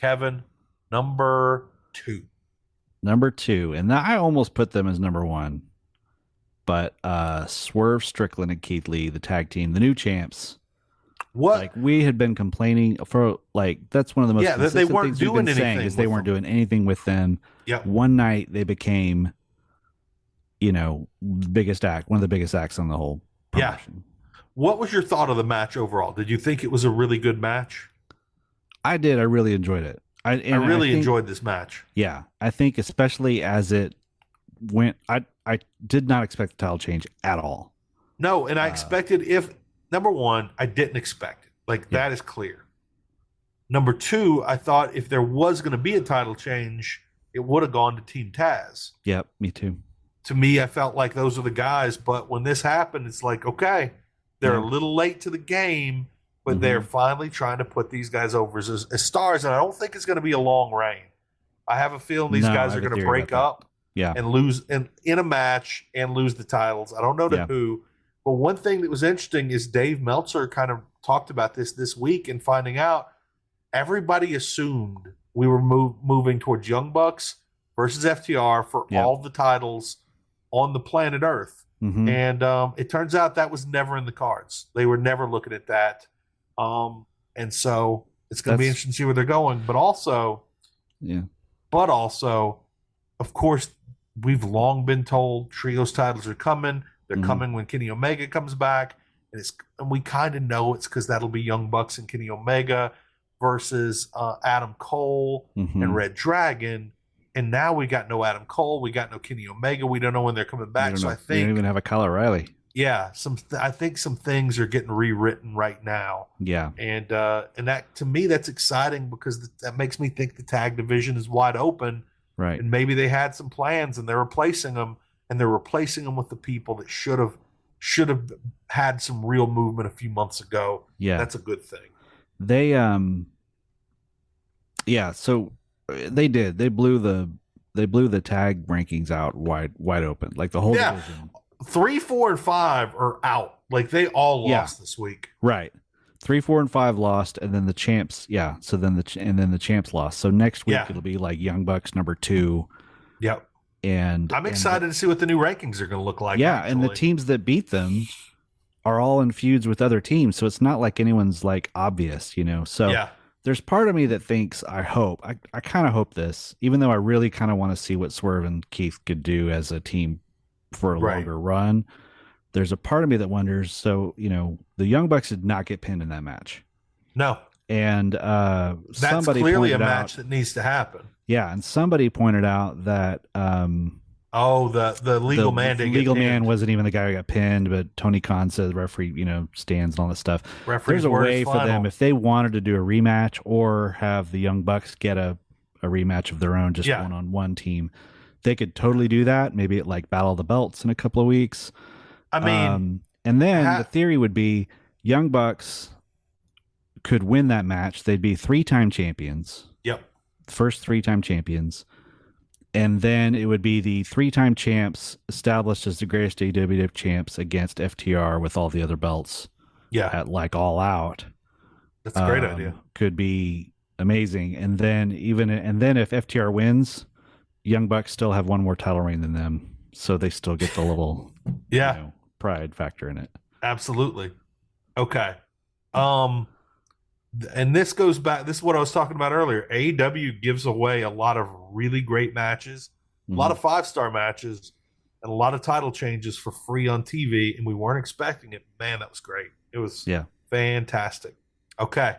Kevin, number 2. Number 2, and I almost put them as number 1, but Swerve Strickland and Keith Lee, the tag team, the new champs. What? Like, we had been complaining for, like, that's one of the most consistent they weren't things we've doing been saying anything is they with weren't them. doing anything with them. Yep. One night they became, one of the biggest acts on the whole promotion. What was your thought of the match overall? Did you think it was a really good match? I did. I really enjoyed it. I really enjoyed this match. Yeah, I think especially as it went, I did not expect the title change at all. No, and I expected number 1, I didn't expect it. Like, that is clear. Number 2, I thought if there was going to be a title change, it would have gone to Team Taz. Yep, me too. To me, I felt like those are the guys, but when this happened, it's like, okay, they're a little late to the game, but they're finally trying to put these guys over as stars, and I don't think it's going to be a long reign. I have a feeling these guys are going to break up and lose in a match and lose the titles. I don't know to who, but one thing that was interesting is Dave Meltzer kind of talked about this week and finding out everybody assumed we were moving towards Young Bucks versus FTR for all the titles on the planet Earth. Mm-hmm. And it turns out that was never in the cards. They were never looking at that. And so it's going to be interesting to see where they're going. But also, of course, we've long been told trios titles are coming. They're coming when Kenny Omega comes back. And we kind of know it's because that'll be Young Bucks and Kenny Omega versus Adam Cole and Red Dragon. And now we got no Adam Cole. We got no Kenny Omega. We don't know when they're coming back. So I think we don't even have a Kyle O'Reilly. Yeah, I think some things are getting rewritten right now. Yeah, and that, to me, that's exciting because that makes me think the tag division is wide open. Right, and maybe they had some plans and they're replacing them, and they're replacing them with the people that should have had some real movement a few months ago. Yeah, that's a good thing. They so they did. They blew the tag rankings out wide open, like the whole division. 3, 4, and 5 are out. Like, they all lost this week. Right. 3, 4, and 5 lost, and then the champs. Yeah. So then the champs lost. So next week it'll be like Young Bucks number 2. Yep. And I'm excited to see what the new rankings are going to look like. Yeah, actually. And the teams that beat them are all in feuds with other teams, so it's not like anyone's like obvious, So there's part of me that thinks, I kind of hope this, even though I really kind of want to see what Swerve and Keith could do as a team for a longer run. There's a part of me that wonders, so, the Young Bucks did not get pinned in that match. No. And that's somebody clearly a match that needs to happen. Yeah, and somebody pointed out that the legal man didn't legal man wasn't even the guy who got pinned, but Tony Khan said the referee, stands and all that stuff. There's a way for them, if they wanted to do a rematch or have the Young Bucks get a rematch of their own, just one-on-one team, they could totally do that. Maybe at like Battle of the Belts in a couple of weeks. I mean, and then the theory would be Young Bucks could win that match. They'd be 3-time champions. Yep. First 3-time champions. And then it would be the 3-time champs established as the greatest AEW champs against FTR with all the other belts. Yeah. At like All Out. That's a great idea. Could be amazing. And then if FTR wins, Young Bucks still have one more title reign than them, so they still get the little pride factor in it. Absolutely. Okay. And this goes back. This is what I was talking about earlier. AEW gives away a lot of really great matches, a lot of 5-star matches, and a lot of title changes for free on TV, and we weren't expecting it. Man, that was great. It was fantastic. Okay.